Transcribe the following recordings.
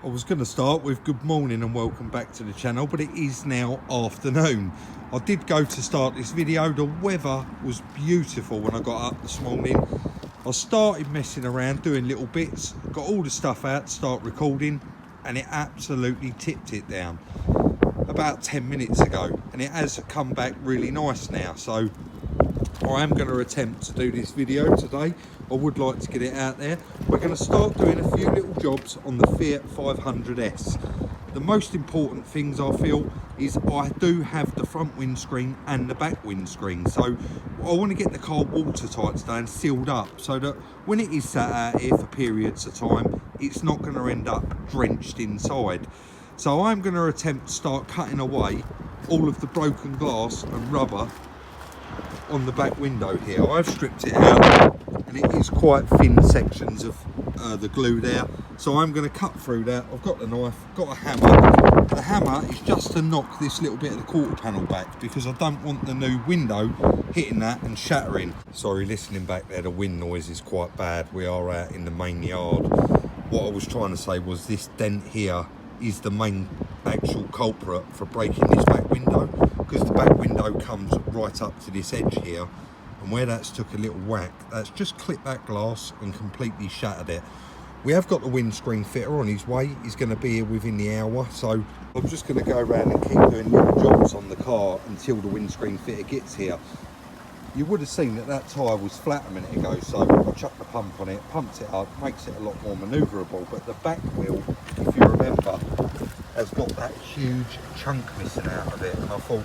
I was going to start with good morning and welcome back to the channel, but it is now afternoon. I did go to start this video. The weather was beautiful when I got up this morning. I started messing around, doing little bits, got all the stuff out to start recording, and it absolutely tipped it down about 10 minutes ago, and it has come back really nice now. So I am going to attempt to do this video today. I would like to get it out there. We're going to start doing a few little jobs on the Fiat 500S. The most important things I feel is I do have the front windscreen and the back windscreen, so I want to get the car watertight today and sealed up so that when it is sat out here for periods of time, it's not going to end up drenched inside. So I'm going to attempt to start cutting away all of the broken glass and rubber on the back window here. I've stripped it out and it is quite thin sections of the glue there, so I'm going to cut through that. I've got the knife, got a hammer. The hammer is just to knock this little bit of the quarter panel back because I don't want the new window hitting that and shattering. Sorry, listening back there, the wind noise is quite bad. We are out in the main yard. What I was trying to say was this dent here is the main actual culprit for breaking this back window, because the back window comes right up to this edge here, and where that's took a little whack, that's just clipped that glass and completely shattered it. We have got the windscreen fitter on his way. He's going to be here within the hour, so I'm just going to go around and keep doing little jobs on the car until the windscreen fitter gets here. You would have seen that that tyre was flat a minute ago, so I chucked the pump on it, pumped it up, makes it a lot more manoeuvrable. But the back wheel, if you remember, has got that huge chunk missing out of it, and I thought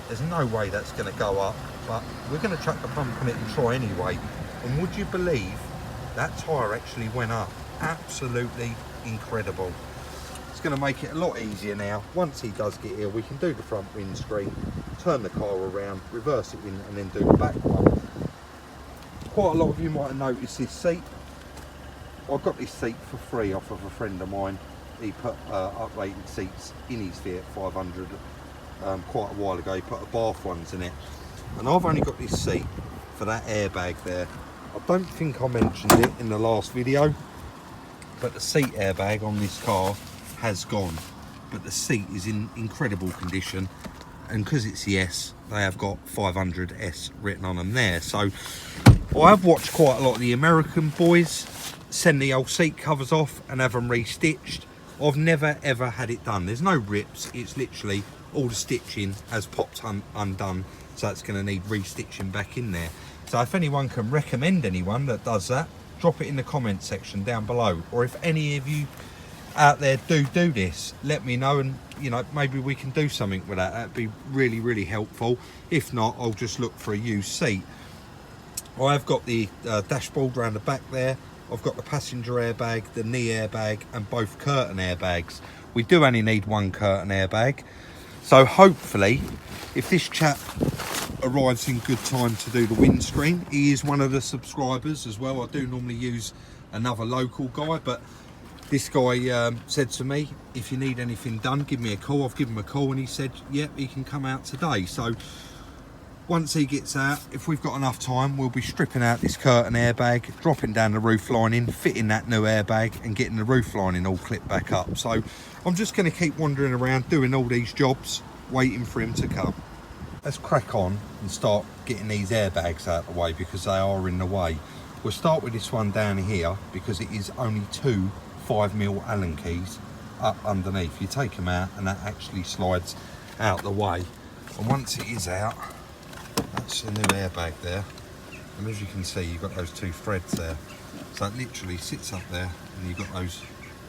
there's no way that's going to go up, but we're going to chuck the pump on it and try anyway. And would you believe that tyre actually went up? Absolutely incredible. It's going to make it a lot easier now. Once he does get here, we can do the front windscreen, turn the car around, reverse it in, and then do the back one. Quite a lot of you might have noticed this seat. I got this seat for free off of a friend of mine. He put uprated seats in his Fiat 500 quite a while ago. He put a bath ones in it, and I've only got this seat for that airbag there. I don't think I mentioned it in the last video, but the seat airbag on this car has gone, but the seat is in incredible condition, and because it's the S, they have got 500S written on them there. So I have watched quite a lot of the American boys send the old seat covers off and have them restitched. I've never ever had it done. There's no rips, it's literally all the stitching has popped undone, so it's going to need restitching back in there. So if anyone can recommend anyone that does that, drop it in the comment section down below, or if any of you out there do this, let me know, and you know, maybe we can do something with that. That'd be really helpful. If not, I'll just look for a used seat. I've got the dashboard around the back there. I've got the passenger airbag, the knee airbag, and both curtain airbags. We do only need one curtain airbag, so hopefully if this chap arrives in good time to do the windscreen, he is one of the subscribers as well. I do normally use another local guy, but this guy said to me, if you need anything done, give me a call. I've given him a call and he said, yep, he can come out today. So once he gets out, if we've got enough time, we'll be stripping out this curtain airbag, dropping down the roof lining, fitting that new airbag and getting the roof lining all clipped back up. So I'm just going to keep wandering around doing all these jobs, waiting for him to come. Let's crack on and start getting these airbags out of the way because they are in the way. We'll start with this one down here because it is only two 5mm Allen keys up underneath. You take them out and that actually slides out the way, and once it is out, that's the new airbag there, and as you can see, you've got those two threads there, so it literally sits up there and you've got those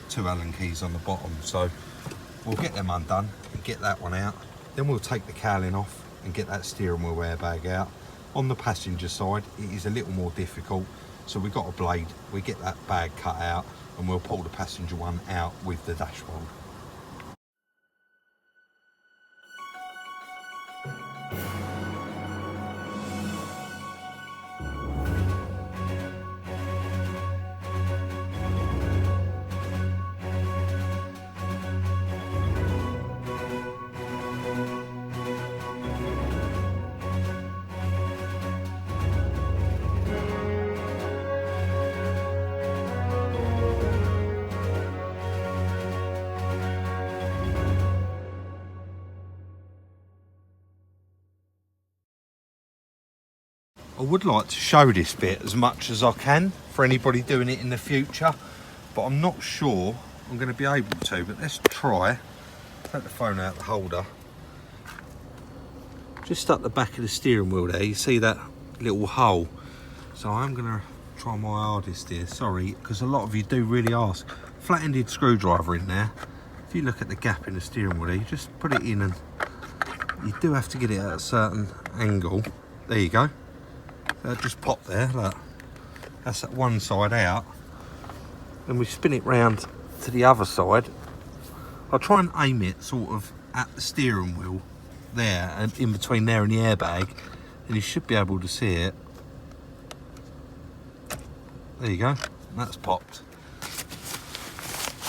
two Allen keys on the bottom. So we'll get them undone and get that one out, then we'll take the cowling off and get that steering wheel airbag out. On the passenger side, it is a little more difficult, so we've got a blade, we get that bag cut out and we'll pull the passenger one out with the dashboard. I would like to show this bit as much as I can for anybody doing it in the future, but I'm not sure I'm going to be able to. But let's try. Take the phone out of the holder. Just at the back of the steering wheel there, you see that little hole. So I'm going to try my hardest here. Sorry, because a lot of you do really ask. Flat-ended screwdriver in there. If you look at the gap in the steering wheel there, you just put it in, and you do have to get it at a certain angle. There you go. That just popped there, look. That's that one side out. Then we spin it round to the other side. I'll try and aim it sort of at the steering wheel there, and in between there and the airbag, and you should be able to see it. There you go, that's popped.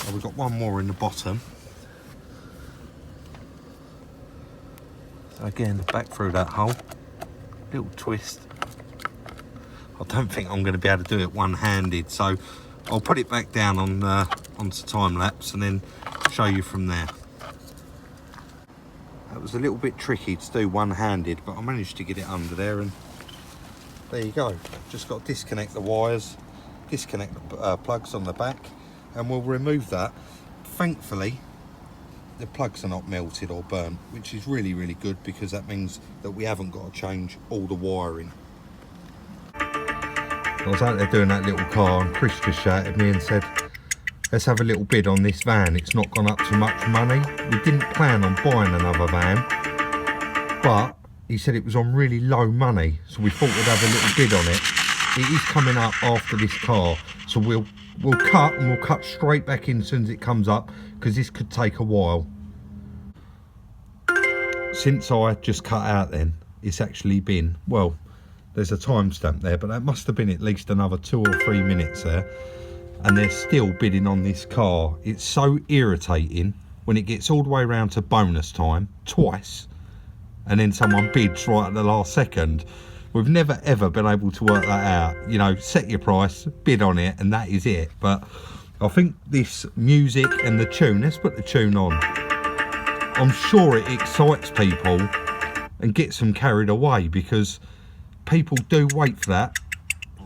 Well, we've got one more in the bottom. So again, back through that hole, little twist. I don't think I'm going to be able to do it one-handed, so I'll put it back down on onto time lapse and then show you from there. That was a little bit tricky to do one-handed, but I managed to get it under there, and there you go. Just got to disconnect the wires, disconnect the plugs on the back, and we'll remove that. Thankfully, the plugs are not melted or burnt, which is really, really good, because that means that we haven't got to change all the wiring. I was out there doing that little car, and Chris just shouted at me and said, let's have a little bid on this van. It's not gone up to much money. We didn't plan on buying another van, but he said it was on really low money, so we thought we'd have a little bid on it. It is coming up after this car, so we'll cut, and we'll cut straight back in as soon as it comes up, because this could take a while. Since I just cut out then, it's actually been, well, there's a timestamp there, but that must have been at least another 2 or 3 minutes there, and they're still bidding on this car. It's so irritating when it gets all the way around to bonus time twice, and then someone bids right at the last second. We've never ever been able to work that out. You know, set your price, bid on it, and that is it. But I think this music and the tune, let's put the tune on. I'm sure it excites people and gets them carried away, because people do wait for that.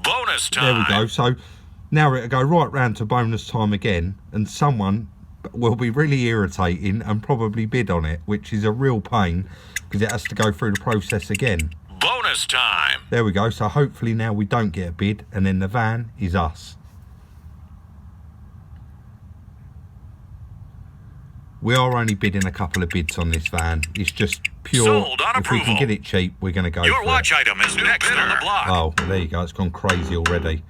Bonus time. There we go. So now it'll go right round to bonus time again, and someone will be really irritating and probably bid on it, which is a real pain, because it has to go through the process again. Bonus time. There we go. So hopefully now we don't get a bid, and then the van is us. We are only bidding a couple of bids on this van. It's just pure. Sold on if we can get it cheap, we're going to go Your for watch it. item is next on the block. Oh, well, there you go. It's gone crazy already.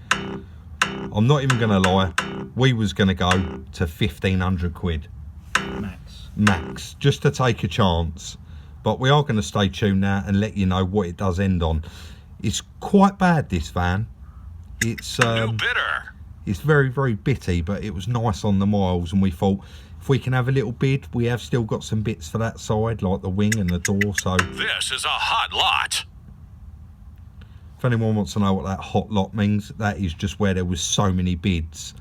I'm not even going to lie. We was going to go to 1,500 quid. Max. Just to take a chance. But we are going to stay tuned now and let you know what it does end on. It's quite bad, this van. It's New bidder. It's very, very bitty, but it was nice on the miles, and we thought if we can have a little bid, we have still got some bits for that side, like the wing and the door. So This is a hot lot. if anyone wants to know what that hot lot means, that is just where there was so many bids.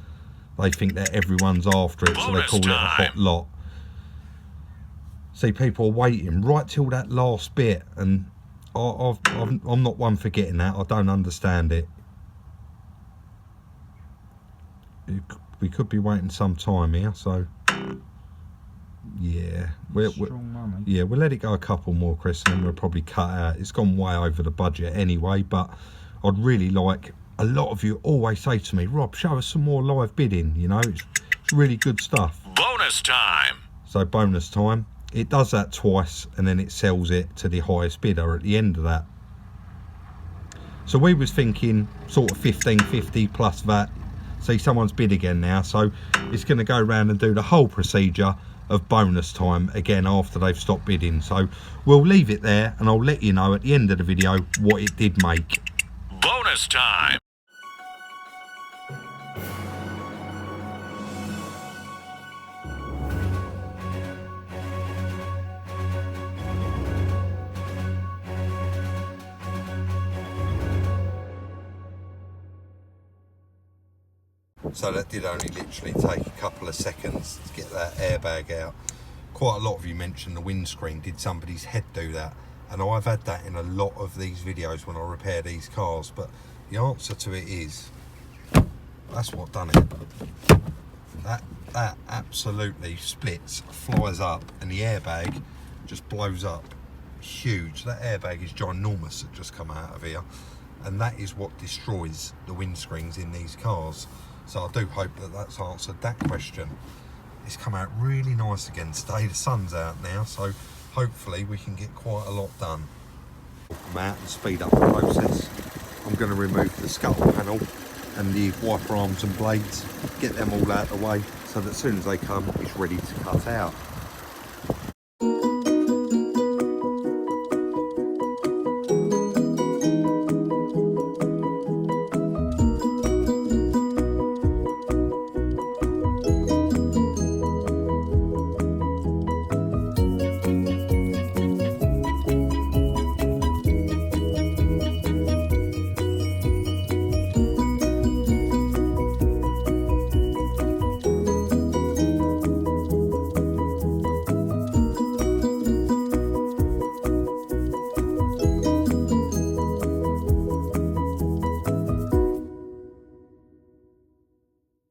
They think that everyone's after it, so they call it a hot lot. See, people are waiting right till that last bit, and I'm not one for getting that. I don't understand it. We could be waiting some time here, so yeah, we'll let it go a couple more, Chris, and then we'll probably cut out. It's gone way over the budget anyway, but I'd really like, a lot of you always say to me, Rob, show us some more live bidding, you know, it's really good stuff. Bonus time. So bonus time, it does that twice, and then it sells it to the highest bidder at the end of that. So we was thinking sort of 1550 plus VAT. See, someone's bid again now, so it's going to go around and do the whole procedure of bonus time again after they've stopped bidding. So we'll leave it there, and I'll let you know at the end of the video what it did make. Bonus time. So that did only literally take a couple of seconds to get that airbag out. Quite a lot of you mentioned the windscreen. Did somebody's head do that? And I've had that in a lot of these videos when I repair these cars, but the answer to it is, that's what done it. That absolutely splits, flies up, and the airbag just blows up. Huge. That airbag is ginormous that just come out of here, and that is what destroys the windscreens in these cars. So I do hope that that's answered that question. It's come out really nice again today. The sun's out now, so hopefully we can get quite a lot done. Come out and speed up the process. I'm going to remove the scuttle panel and the wiper arms and blades, get them all out of the way so that as soon as they come, it's ready to cut out.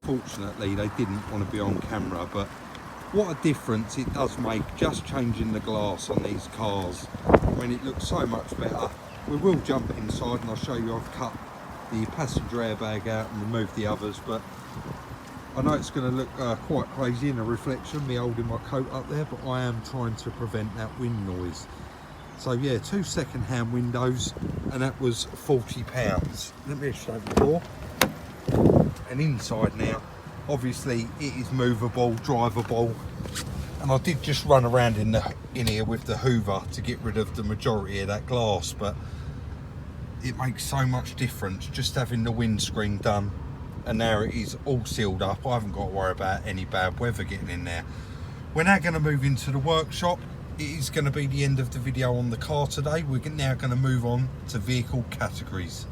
Fortunately, they didn't want to be on camera, but what a difference it does make just changing the glass on these cars. I mean, it looks so much better. We will jump inside and I'll show you I've cut the passenger airbag out and removed the others, but I know it's going to look quite crazy in a reflection, me holding my coat up there, but I am trying to prevent that wind noise. So yeah, 2 second-hand windows, and that was £40. Let me show you the door. And inside now, obviously it is movable, drivable, and I did just run around in here with the hoover to get rid of the majority of that glass, but it makes so much difference just having the windscreen done, and now it is all sealed up. I haven't got to worry about any bad weather getting in there. We're now going to move into the workshop. It is going to be the end of the video on the car today. We're now going to move on to vehicle categories.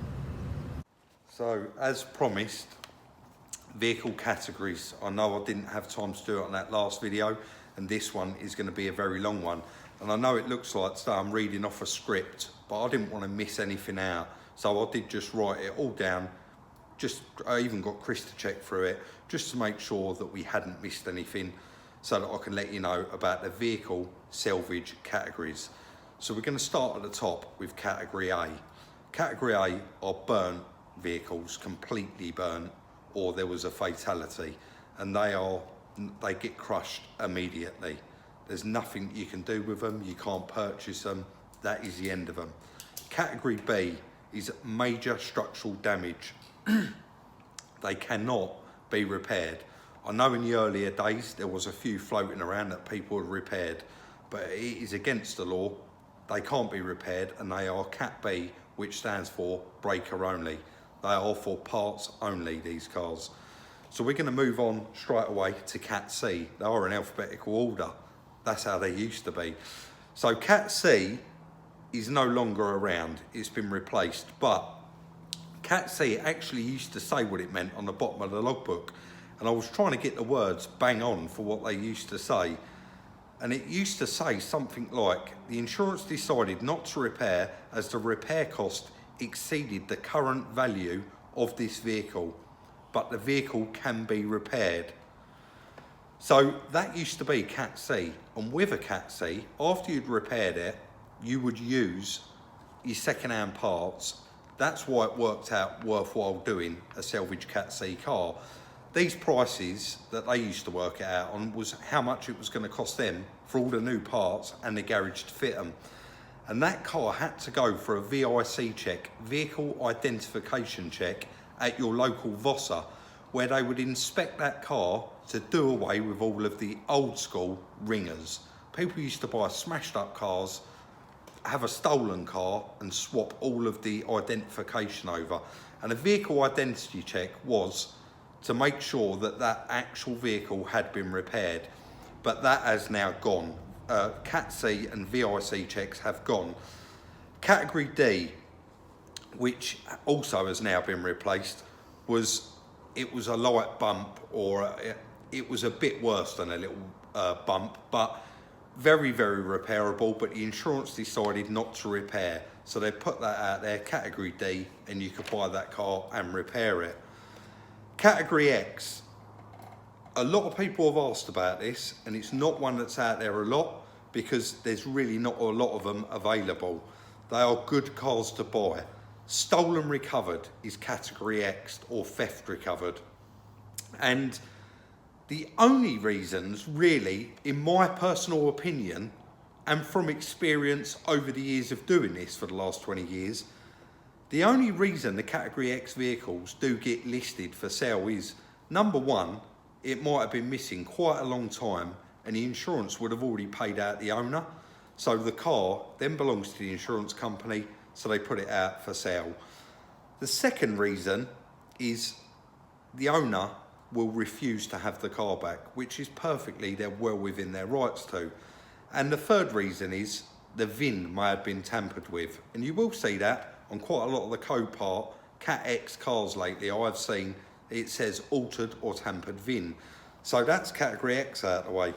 So as promised, vehicle categories. I know I didn't have time to do it on that last video, and this one is going to be a very long one. And I know it looks like today I'm reading off a script, but I didn't want to miss anything out. So I did just write it all down. I even got Chris to check through it, just to make sure that we hadn't missed anything, so that I can let you know about the vehicle salvage categories. So we're going to start at the top with category A. Category A are burnt vehicles, completely burnt, or there was a fatality, and they get crushed immediately. There's nothing you can do with them, you can't purchase them, that is the end of them. Category B is major structural damage. They cannot be repaired. I know in the earlier days there was a few floating around that people had repaired, but it is against the law. They can't be repaired, and they are Cat B, which stands for breaker only. They are for parts only, these cars. So we're going to move on straight away to Cat C. They are in alphabetical order. That's how they used to be. So Cat C is no longer around. It's been replaced. But Cat C actually used to say what it meant on the bottom of the logbook. And I was trying to get the words bang on for what they used to say. And it used to say something like, the insurance decided not to repair as the repair cost exceeded the current value of this vehicle, but the vehicle can be repaired. So that used to be Cat C, and with a Cat C, after you'd repaired it, you would use your second-hand parts. That's why it worked out worthwhile doing a salvage Cat C car. These prices that they used to work it out on was how much it was going to cost them for all the new parts and the garage to fit them. And that car had to go for a VIC check, vehicle identification check, at your local VOSA, where they would inspect that car to do away with all of the old school ringers. People used to buy smashed up cars, have a stolen car, and swap all of the identification over. And a vehicle identity check was to make sure that that actual vehicle had been repaired. But that has now gone. Cat C and VIC checks have gone. Category D, which also has now been replaced, was a light bump, or it was a bit worse than a little bump, but very, very repairable, but the insurance decided not to repair. So they put that out there, category D, and you could buy that car and repair it. Category X, a lot of people have asked about this, and it's not one that's out there a lot because there's really not a lot of them available. They are good cars to buy. Stolen recovered is category X, or theft recovered. And the only reasons really, in my personal opinion, and from experience over the years of doing this for the last 20 years, the only reason the category X vehicles do get listed for sale is, number one, it might have been missing quite a long time and the insurance would have already paid out the owner. So the car then belongs to the insurance company, so they put it out for sale. The second reason is the owner will refuse to have the car back, which is perfectly, they're well within their rights to. And the third reason is the VIN may have been tampered with. And you will see that on quite a lot of the copart Cat X cars lately. I've seen it says altered or tampered VIN. So that's category X out of the way.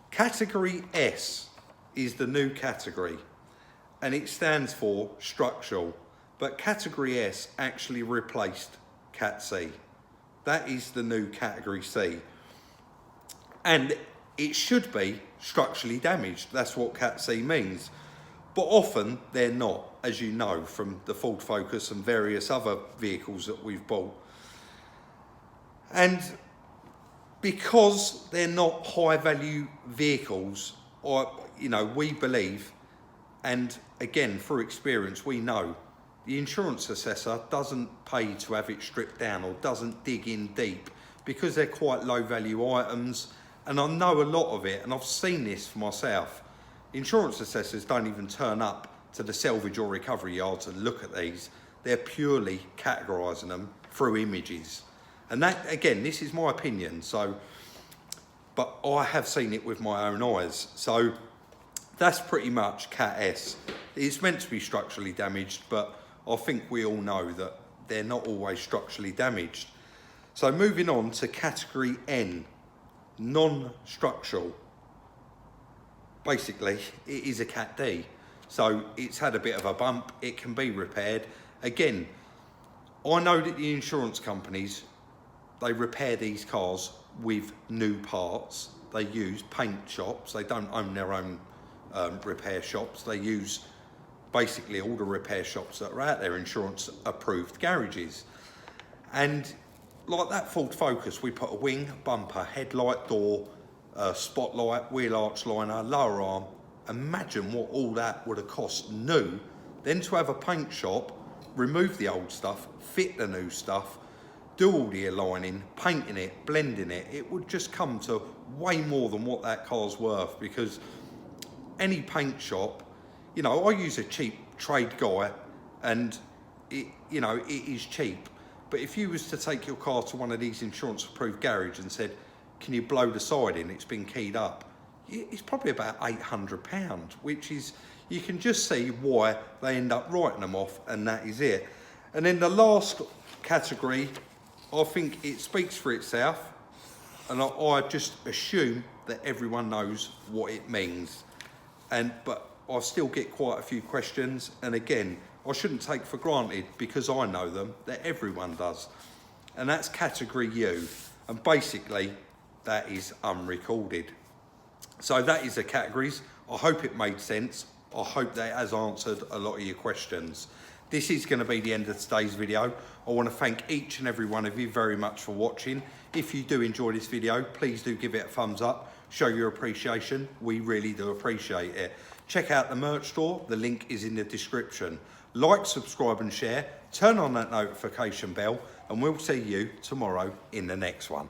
Category S is the new category, and it stands for structural, but category S actually replaced Cat C. That is the new category C, and it should be structurally damaged. That's what Cat C means, but often they're not, as you know from the Ford Focus and various other vehicles that we've bought. And because they're not high value vehicles, or we believe, and again through experience we know, the insurance assessor doesn't pay to have it stripped down or doesn't dig in deep because they're quite low value items. And I know a lot of it, and I've seen this for myself. Insurance assessors don't even turn up to the salvage or recovery yard to look at these. They're purely categorising them through images. And that, again, this is my opinion, but I have seen it with my own eyes. So that's pretty much Cat S. It's meant to be structurally damaged, but I think we all know that they're not always structurally damaged. So moving on to category N, non-structural. Basically, it is a Cat D. So it's had a bit of a bump, it can be repaired. Again, I know that the insurance companies, they repair these cars with new parts. They use paint shops. They don't own their own repair shops. They use basically all the repair shops that are out there, insurance approved garages. And like that Ford Focus, we put a wing, bumper, headlight, door, spotlight, wheel arch liner, lower arm. Imagine what all that would have cost new. Then to have a paint shop, remove the old stuff, fit the new stuff, do all the aligning, painting it, blending it, it would just come to way more than what that car's worth, because any paint shop, I use a cheap trade guy and it is cheap. But if you was to take your car to one of these insurance approved garages and said, can you blow the side in, it's been keyed up, it's probably about £800, which is, you can just see why they end up writing them off, and that is it. And then the last category, I think it speaks for itself, and I just assume that everyone knows what it means. But I still get quite a few questions, and again, I shouldn't take for granted, because I know them, that everyone does. And that's category U, and basically that is unrecorded. So that is the categories. I hope it made sense. I hope that it has answered a lot of your questions. This is going to be the end of today's video. I want to thank each and every one of you very much for watching. If you do enjoy this video, please do give it a thumbs up. Show your appreciation. We really do appreciate it. Check out the merch store. The link is in the description. Like, subscribe and share. Turn on that notification bell, and we'll see you tomorrow in the next one.